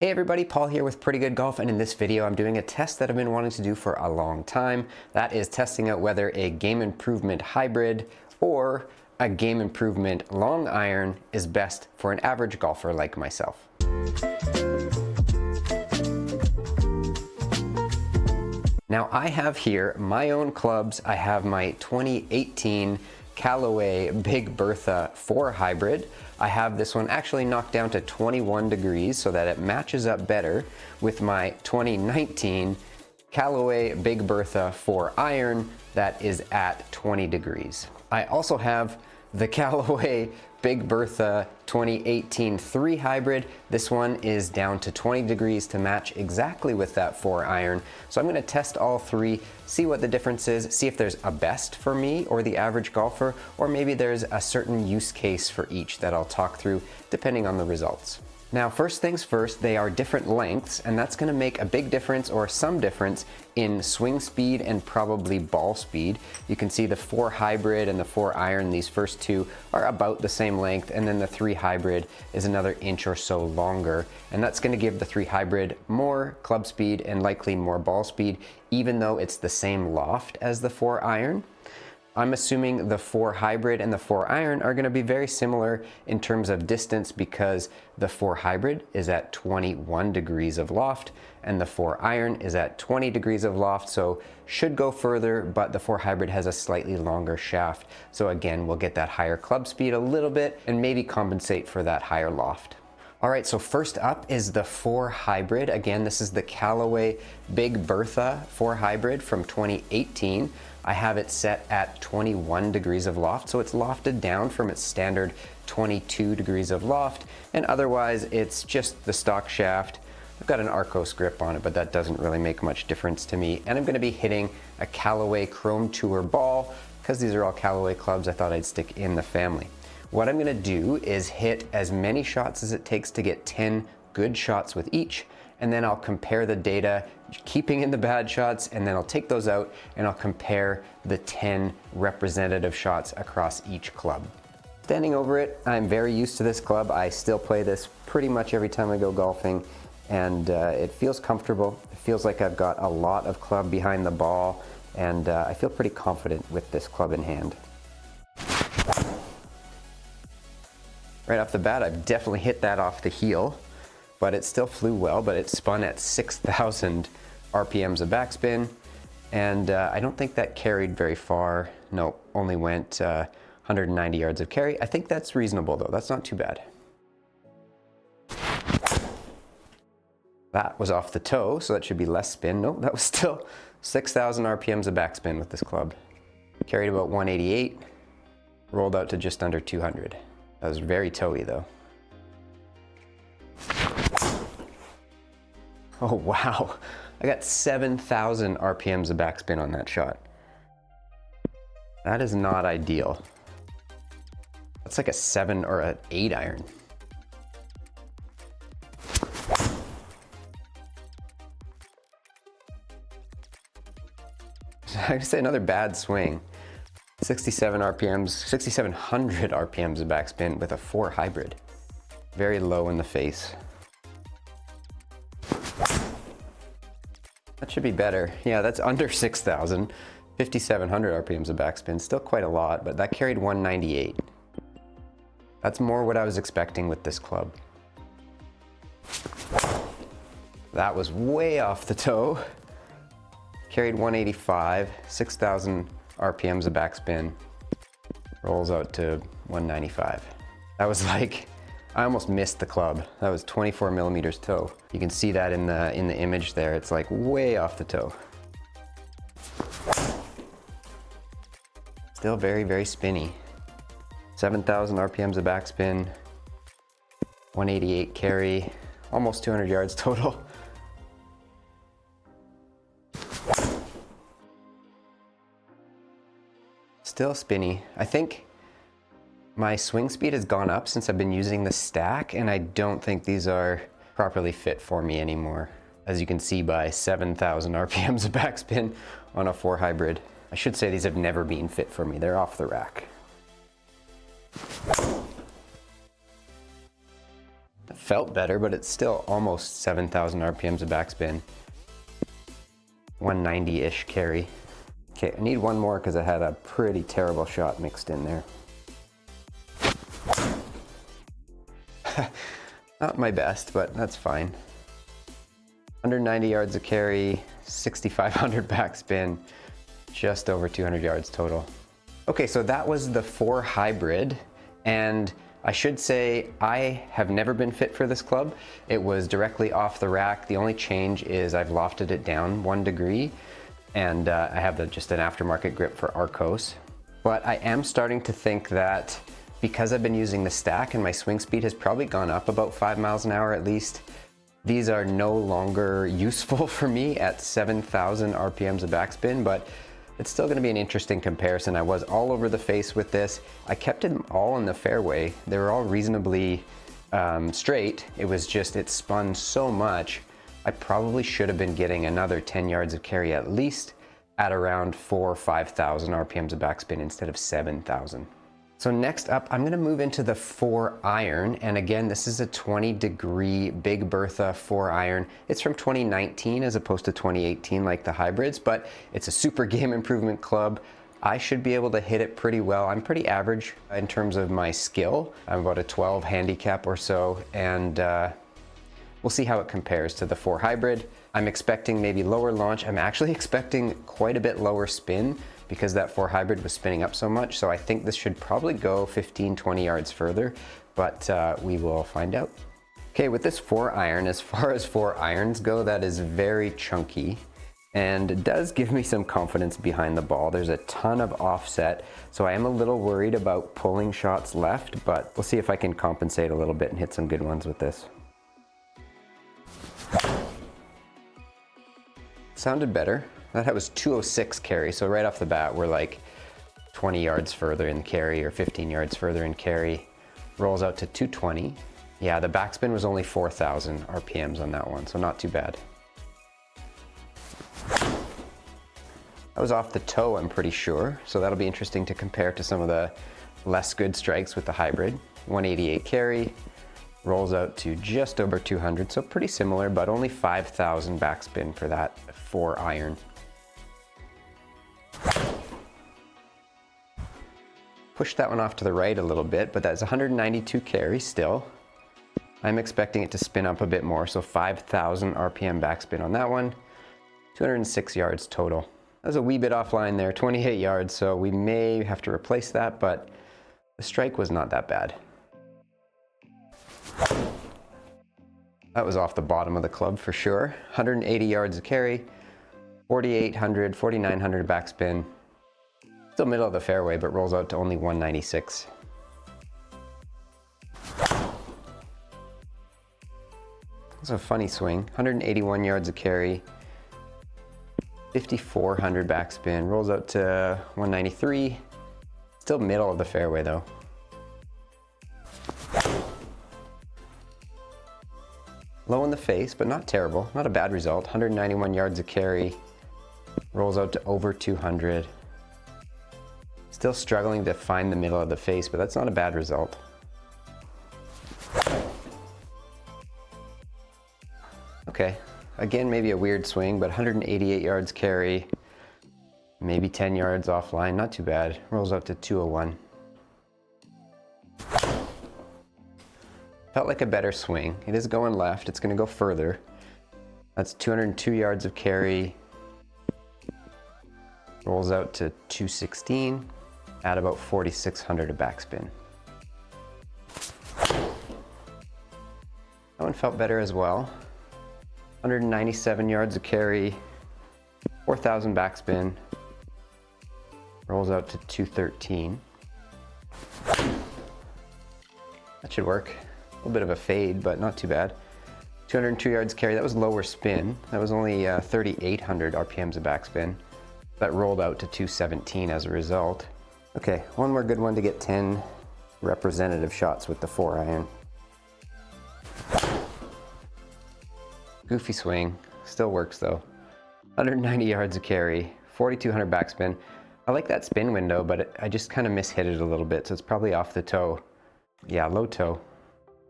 Hey everybody, Paul here with Pretty Good Golf, and in this video I'm doing a test that I've been wanting to do for a long time. That is testing out whether a Game Improvement hybrid or a Game Improvement long iron is best for an average golfer like myself. Now I have here my own clubs. I have my 2018 Callaway Big Bertha 4 hybrid. I have this one actually knocked down to 21 degrees so that it matches up better with my 2019 Callaway Big Bertha 4 iron that is at 20 degrees. I also have the Callaway Big Bertha 2018 3 hybrid. This one is down to 20 degrees to match exactly with that 4 iron. So I'm going to test all three, see what the difference is, see if there's a best for me or the average golfer, or maybe there's a certain use case for each that I'll talk through depending on the results. Now, first things first, they are different lengths, and that's going to make a big difference or some difference in swing speed and probably ball speed. You can see the 4 hybrid and the 4 iron, these first two are about the same length, and then the 3 hybrid is another inch or so longer, and that's going to give the 3 hybrid more club speed and likely more ball speed, even though it's the same loft as the 4 iron. I'm assuming the 4 hybrid and the 4 iron are going to be very similar in terms of distance because the 4 hybrid is at 21 degrees of loft and the 4 iron is at 20 degrees of loft, so should go further, but the 4 hybrid has a slightly longer shaft. So again, we'll get that higher club speed a little bit and maybe compensate for that higher loft. All right, so first up is the 4 hybrid. Again, this is the Callaway Big Bertha 4 hybrid from 2018. I have it set at 21 degrees of loft, so it's lofted down from its standard 22 degrees of loft, and otherwise it's just the stock shaft. I've got an Arcos grip on it, but that doesn't really make much difference to me. And I'm gonna be hitting a Callaway Chrome Tour ball. Because these are all Callaway clubs, I thought I'd stick in the family. What I'm gonna do is hit as many shots as it takes to get 10 good shots with each, and then I'll compare the data, keeping in the bad shots, and then I'll take those out and I'll compare the 10 representative shots across each club. Standing over it, I'm very used to this club. I still play this pretty much every time I go golfing, and it feels comfortable. It feels like I've got a lot of club behind the ball, and I feel pretty confident with this club in hand. Right off the bat, I've definitely hit that off the heel, but it still flew well, but it spun at 6,000 RPMs of backspin, and I don't think that carried very far. No, only went 190 yards of carry. I think that's reasonable though, that's not too bad. That was off the toe, so that should be less spin. No, that was still 6,000 RPMs of backspin with this club. Carried about 188, rolled out to just under 200. That was very toey though. Oh wow, I got 7,000 RPMs of backspin on that shot. That is not ideal. That's like a 7 or an 8 iron. I'd say another bad swing. 67 RPMs, 6,700 RPMs of backspin with a 4 hybrid. Very low in the face. That should be better. Yeah, that's under 6,000. 5,700 RPMs of backspin, still quite a lot, but that carried 198. That's more what I was expecting with this club. That was way off the toe. Carried 185, 6,000 RPMs of backspin, rolls out to 195. That was like, I almost missed the club. That was 24 millimeters toe. You can see that in the image there. It's like way off the toe. Still very, very spinny. 7,000 RPMs of backspin, 188 carry, almost 200 yards total. Still spinny. I think my swing speed has gone up since I've been using the stack, and I don't think these are properly fit for me anymore. As you can see by 7,000 RPMs of backspin on a 4 hybrid. I should say these have never been fit for me. They're off the rack. It felt better, but it's still almost 7,000 RPMs of backspin. 190-ish carry. Okay, I need one more because I had a pretty terrible shot mixed in there. Not my best, but that's fine. 190 yards of carry, 6,500 backspin, just over 200 yards total. Okay, so that was the 4 hybrid, and I should say I have never been fit for this club. It was directly off the rack. The only change is I've lofted it down 1 degree, and I have just an aftermarket grip for Arcos. But I am starting to think that because I've been using the stack and my swing speed has probably gone up about 5 miles an hour at least, these are no longer useful for me at 7,000 RPMs of backspin, but it's still gonna be an interesting comparison. I was all over the face with this. I kept them all in the fairway. They were all reasonably straight. It was just, it spun so much. I probably should have been getting another 10 yards of carry at least at around 4,000 or 5,000 RPMs of backspin instead of 7,000. So next up, I'm gonna move into the 4 iron. And again, this is a 20-degree Big Bertha 4 iron. It's from 2019 as opposed to 2018 like the hybrids, but it's a super game improvement club. I should be able to hit it pretty well. I'm pretty average in terms of my skill. I'm about a 12 handicap or so, and we'll see how it compares to the 4 hybrid. I'm expecting maybe lower launch. I'm actually expecting quite a bit lower spin because that 4 hybrid was spinning up so much. So I think this should probably go 15, 20 yards further, but we will find out. Okay, with this 4 iron, as far as 4 irons go, that is very chunky and it does give me some confidence behind the ball. There's a ton of offset, so I am a little worried about pulling shots left, but we'll see if I can compensate a little bit and hit some good ones with this. Sounded better. That was 206 carry, so right off the bat we're like 20 yards further in carry or 15 yards further in carry. Rolls out to 220. Yeah, the backspin was only 4,000 RPMs on that one, so not too bad. That was off the toe, I'm pretty sure, so that'll be interesting to compare to some of the less good strikes with the hybrid. 188 carry, rolls out to just over 200, so pretty similar, but only 5,000 backspin for that 4 iron. Pushed that one off to the right a little bit, but that's 192 carry still. I'm expecting it to spin up a bit more, so 5,000 RPM backspin on that one. 206 yards total. That was a wee bit offline there, 28 yards, so we may have to replace that, but the strike was not that bad. That was off the bottom of the club for sure. 180 yards of carry, 4,800, 4,900 backspin. Still middle of the fairway, but rolls out to only 196. That's a funny swing. 181 yards of carry, 5,400 backspin, rolls out to 193. Still middle of the fairway though. Low in the face, but not terrible. Not a bad result. 191 yards of carry, rolls out to over 200. Still struggling to find the middle of the face, but that's not a bad result. Okay, again, maybe a weird swing, but 188 yards carry, maybe 10 yards offline, not too bad. Rolls out to 201. Felt like a better swing. It is going left, it's gonna go further. That's 202 yards of carry. Rolls out to 216, at about 4,600 of backspin. That one felt better as well. 197 yards of carry, 4,000 backspin. Rolls out to 213. That should work. A little bit of a fade, but not too bad. 202 yards carry, that was lower spin. That was only 3,800 RPMs of backspin. That rolled out to 217 as a result. Okay, one more good one to get 10 representative shots with the 4 iron. Goofy swing, still works though. 190 yards of carry, 4,200 backspin. I like that spin window, but I just kind of mishit it a little bit, so it's probably off the toe. Yeah, low toe.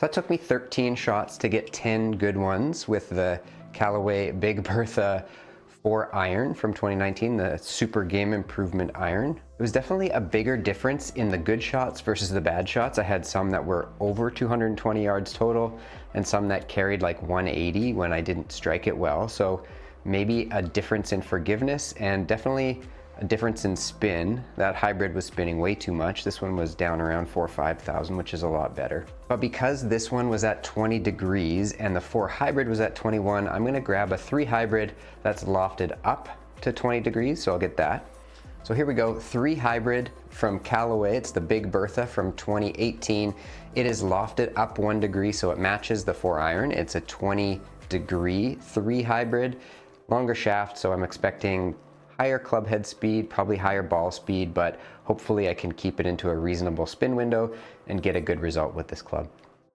So that took me 13 shots to get 10 good ones with the Callaway Big Bertha 4 iron from 2019, the Super Game Improvement iron. It was definitely a bigger difference in the good shots versus the bad shots. I had some that were over 220 yards total and some that carried like 180 when I didn't strike it well. So maybe a difference in forgiveness and definitely a difference in spin. That hybrid was spinning way too much. This one was down around 4,000 or 5,000, which is a lot better. But because this one was at 20 degrees and the 4 hybrid was at 21, I'm gonna grab a 3 hybrid that's lofted up to 20 degrees, so I'll get that. So here we go, 3 hybrid from Callaway. It's the Big Bertha from 2018. It is lofted up 1 degree, so it matches the 4 iron. It's a 20 degree 3 hybrid, longer shaft, so I'm expecting higher club head speed, probably higher ball speed, but hopefully I can keep it into a reasonable spin window and get a good result with this club.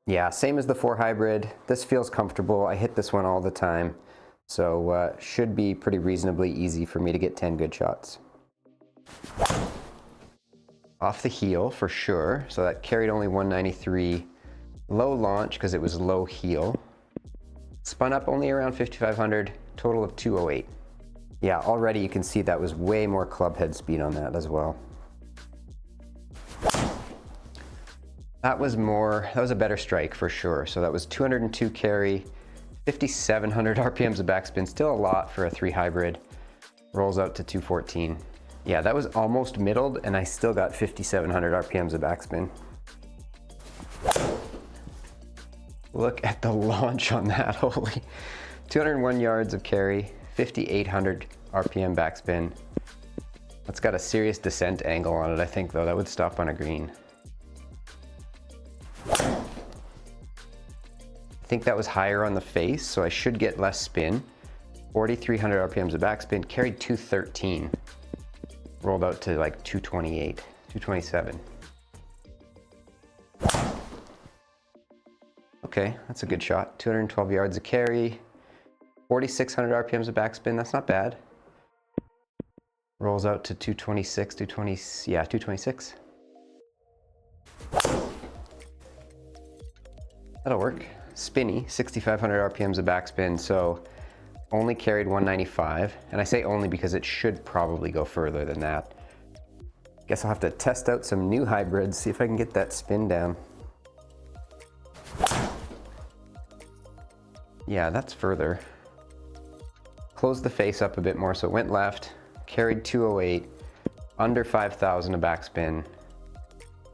Yeah, same as the 4 hybrid. This feels comfortable. I hit this one all the time, so should be pretty reasonably easy for me to get 10 good shots. Off the heel for sure, so that carried only 193. Low launch because it was low heel. Spun up only around 5,500, total of 208. Yeah, already you can see that was way more club head speed on that as well. That was a better strike for sure. So that was 202 carry, 5,700 RPMs of backspin, still a lot for a 3 hybrid. Rolls out to 214. Yeah, that was almost middled and I still got 5,700 RPMs of backspin. Look at the launch on that, holy. 201 yards of carry, 5,800 RPM backspin. That's got a serious descent angle on it, I think, though. That would stop on a green. I think that was higher on the face, so I should get less spin. 4,300 RPMs of backspin, carried 213. Rolled out to like 228, 227. Okay, that's a good shot. 212 yards of carry. 4,600 RPMs of backspin, that's not bad. Rolls out to 226, 226. That'll work. Spinny, 6,500 RPMs of backspin, so only carried 195. And I say only because it should probably go further than that. Guess I'll have to test out some new hybrids, see if I can get that spin down. Yeah, that's further. Closed the face up a bit more, so it went left, carried 208, under 5,000 of backspin,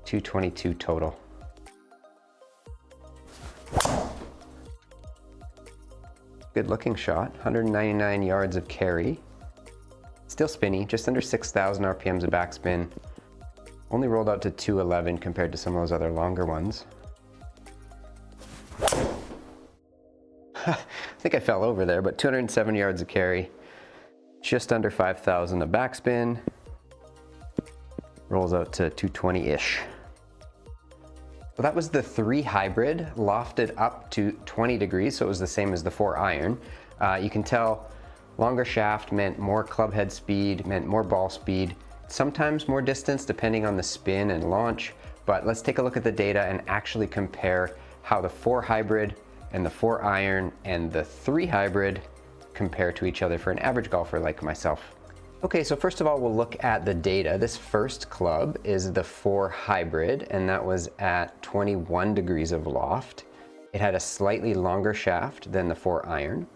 222 total. Good looking shot, 199 yards of carry. Still spinny, just under 6,000 RPMs of backspin. Only rolled out to 211 compared to some of those other longer ones. I think I fell over there, but 207 yards of carry, just under 5,000 of backspin, rolls out to 220-ish. So that was the 3 hybrid, lofted up to 20 degrees, so it was the same as the 4 iron. You can tell longer shaft meant more club head speed, meant more ball speed, sometimes more distance depending on the spin and launch, but let's take a look at the data and actually compare how the 4 hybrid and the 4 iron and the 3 hybrid compare to each other for an average golfer like myself. Okay, so first of all, we'll look at the data. This first club is the 4 hybrid, and that was at 21 degrees of loft. It had a slightly longer shaft than the 4 iron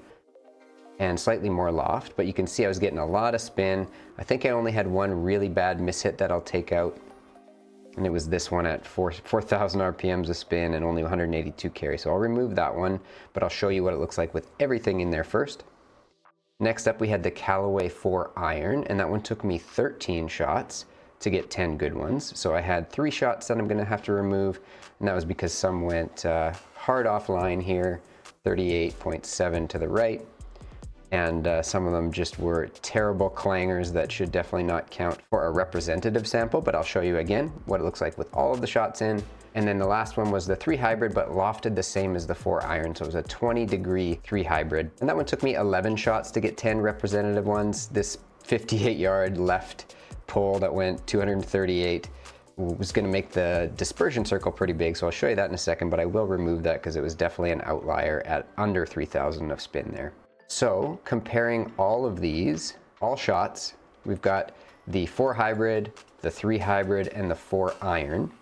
and slightly more loft, but you can see I was getting a lot of spin. I think I only had one really bad mishit that I'll take out, and it was this one at 4,000 RPMs of spin and only 182 carry. So I'll remove that one, but I'll show you what it looks like with everything in there first. Next up, we had the Callaway 4 iron, and that one took me 13 shots to get 10 good ones. So I had 3 shots that I'm gonna have to remove, and that was because some went hard offline here, 38.7 to the right. And some of them just were terrible clangers that should definitely not count for a representative sample, but I'll show you again what it looks like with all of the shots in. And then the last one was the 3 hybrid, but lofted the same as the 4 iron, so it was a 20 degree 3 hybrid. And that one took me 11 shots to get 10 representative ones. This 58 yard left pull that went 238 was going to make the dispersion circle pretty big, so I'll show you that in a second, but I will remove that because it was definitely an outlier at under 3,000 of spin there. So comparing all of these, all shots, we've got the 4 hybrid, the 3 hybrid, and the 4 iron.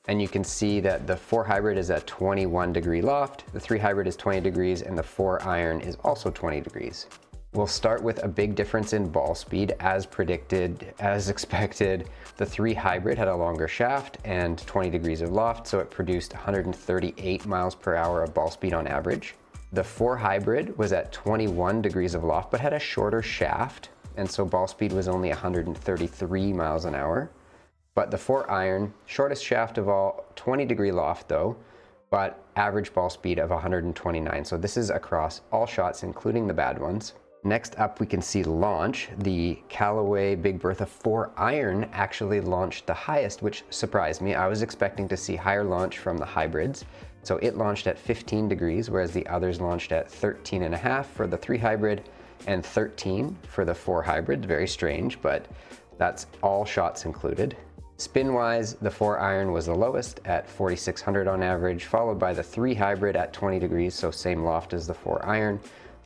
And you can see that the 4 hybrid is at 21 degree loft, the 3 hybrid is 20 degrees, and the 4 iron is also 20 degrees. We'll start with a big difference in ball speed. As predicted, as expected, the 3 hybrid had a longer shaft and 20 degrees of loft, so it produced 138 miles per hour of ball speed on average. The 4 hybrid was at 21 degrees of loft, but had a shorter shaft, and so ball speed was only 133 miles an hour. But the 4 iron, shortest shaft of all, 20 degree loft though, but average ball speed of 129. So this is across all shots, including the bad ones. Next up, we can see launch. The Callaway Big Bertha 4 iron actually launched the highest, which surprised me. I was expecting to see higher launch from the hybrids. So it launched at 15 degrees, whereas the others launched at 13.5 for the 3 hybrid and 13 for the 4 hybrid. Very strange, but that's all shots included. Spin-wise, the 4 iron was the lowest at 4,600 on average, followed by the 3 hybrid at 20 degrees, so same loft as the 4 iron,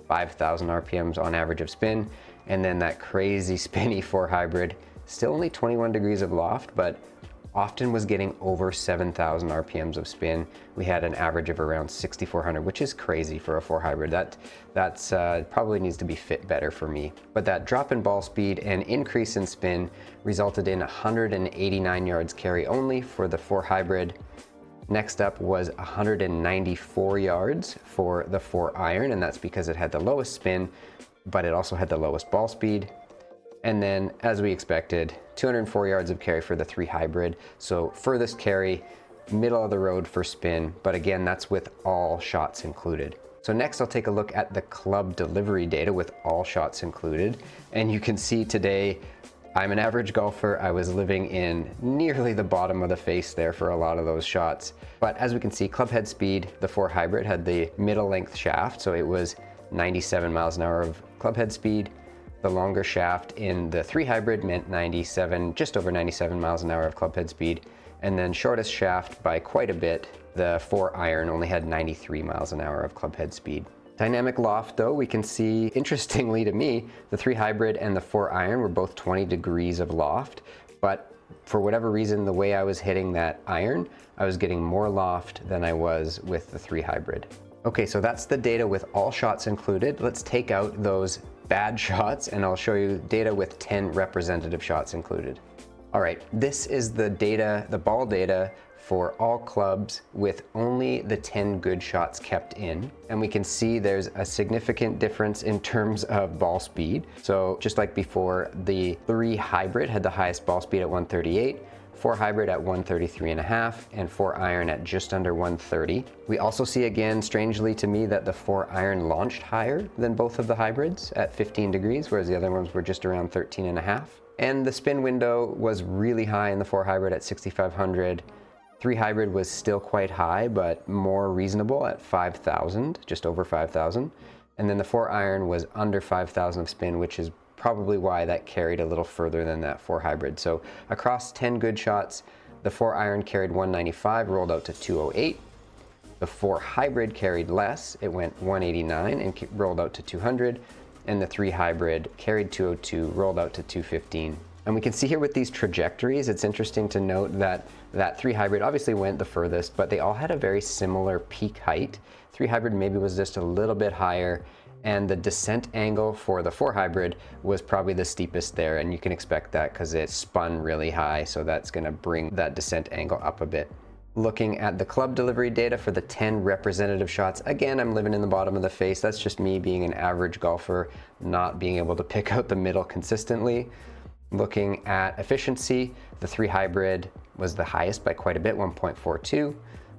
5,000 RPMs on average of spin, and then that crazy spinny 4 hybrid, still only 21 degrees of loft, but often was getting over 7,000 RPMs of spin. We had an average of around 6,400, which is crazy for a 4 hybrid. That's probably needs to be fit better for me. But that drop in ball speed and increase in spin resulted in 189 yards carry only for the 4 hybrid. Next up was 194 yards for the 4 iron, and that's because it had the lowest spin, but it also had the lowest ball speed. And then, as we expected, 204 yards of carry for the 3 hybrid. So furthest carry, middle of the road for spin, but again, that's with all shots included. So next I'll take a look at the club delivery data with all shots included. And you can see today, I'm an average golfer. I was living in nearly the bottom of the face there for a lot of those shots. But as we can see, club head speed, the 4 hybrid had the middle length shaft, so it was 97 miles an hour of club head speed. The longer shaft in the 3 hybrid meant 97, just over 97 miles an hour of club head speed. And then shortest shaft by quite a bit, the 4 iron only had 93 miles an hour of club head speed. Dynamic loft though, we can see, interestingly to me, the 3 hybrid and the 4 iron were both 20 degrees of loft, but for whatever reason, the way I was hitting that iron, I was getting more loft than I was with the 3 hybrid. Okay, so that's the data with all shots included. Let's take out those bad shots and I'll show you data with 10 representative shots included. All right, this is the data, the ball data for all clubs with only the 10 good shots kept in. And we can see there's a significant difference in terms of ball speed. So just like before, the 3 hybrid had the highest ball speed at 138, 4 hybrid at 133.5, and 4 iron at just under 130. We also see again, strangely to me, that the 4 iron launched higher than both of the hybrids at 15 degrees, whereas the other ones were just around 13.5. And the spin window was really high in the 4 hybrid at 6,500. 3 hybrid was still quite high, but more reasonable at 5,000, just over 5,000. And then the 4 iron was under 5,000 of spin, which is probably why that carried a little further than that 4 hybrid. So across 10 good shots, the 4 iron carried 195, rolled out to 208. The 4 hybrid carried less, it went 189 and rolled out to 200. And the 3 hybrid carried 202, rolled out to 215. And we can see here with these trajectories, it's interesting to note that that 3 hybrid obviously went the furthest, but they all had a very similar peak height. 3 hybrid maybe was just a little bit higher, and the descent angle for the 4 hybrid was probably the steepest there, and you can expect that because it spun really high, so that's gonna bring that descent angle up a bit. Looking at the club delivery data for the 10 representative shots, again, I'm living in the bottom of the face. That's just me being an average golfer, not being able to pick out the middle consistently. Looking at efficiency, the 3 hybrid was the highest by quite a bit, 1.42.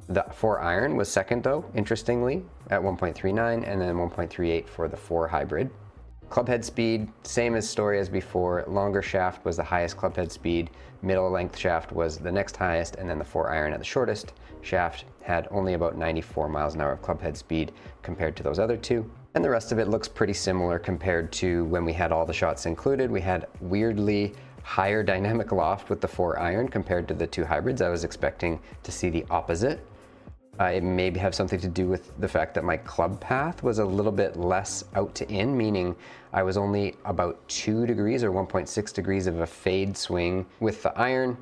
The 4 iron was second though, interestingly, at 1.39, and then 1.38 for the 4 hybrid. Club head speed, same as story as before. Longer shaft was the highest club head speed, middle length shaft was the next highest, and then the 4 iron at the shortest shaft had only about 94 miles an hour of club head speed compared to those other 2. And the rest of it looks pretty similar compared to when we had all the shots included. We had weirdly higher dynamic loft with the 4-iron compared to the 2 hybrids. I was expecting to see the opposite. It may have something to do with the fact that my club path was a little bit less out to in, meaning I was only about 2 degrees or 1.6 degrees of a fade swing with the iron,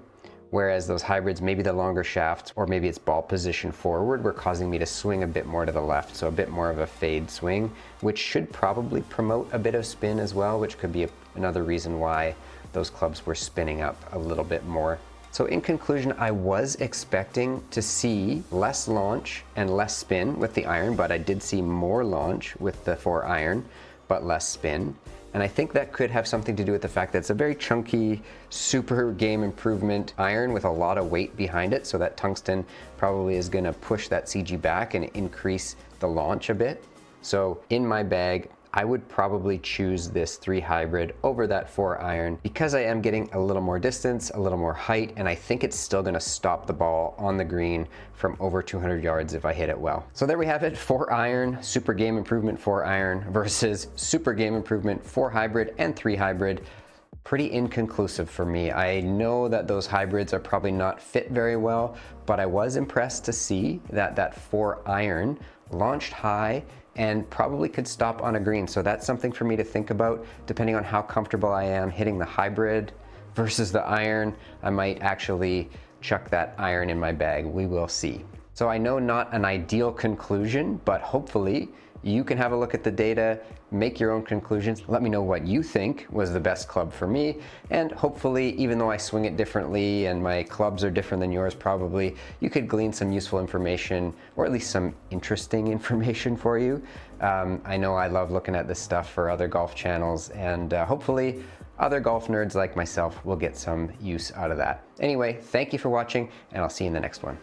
whereas those hybrids, maybe the longer shafts or maybe its ball position forward, were causing me to swing a bit more to the left, so a bit more of a fade swing, which should probably promote a bit of spin as well, which could be another reason why those clubs were spinning up a little bit more. So in conclusion, I was expecting to see less launch and less spin with the iron, but I did see more launch with the 4-iron, but less spin. And I think that could have something to do with the fact that it's a very chunky, super game improvement iron with a lot of weight behind it, so that tungsten probably is gonna push that CG back and increase the launch a bit. So in my bag, I would probably choose this 3 hybrid over that 4-iron because I am getting a little more distance, a little more height, and I think it's still gonna stop the ball on the green from over 200 yards if I hit it well. So there we have it, 4-iron, super game improvement 4-iron versus super game improvement 4 hybrid and 3 hybrid. Pretty inconclusive for me. I know that those hybrids are probably not fit very well, but I was impressed to see that that 4-iron launched high and probably could stop on a green. So that's something for me to think about depending on how comfortable I am hitting the hybrid versus the iron. I might actually chuck that iron in my bag. We will see. So I know not an ideal conclusion, but hopefully you can have a look at the data, make your own conclusions. Let me know what you think was the best club for me. And hopefully, even though I swing it differently and my clubs are different than yours probably, you could glean some useful information or at least some interesting information for you. I know I love looking at this stuff for other golf channels, and hopefully other golf nerds like myself will get some use out of that. Anyway, thank you for watching, and I'll see you in the next one.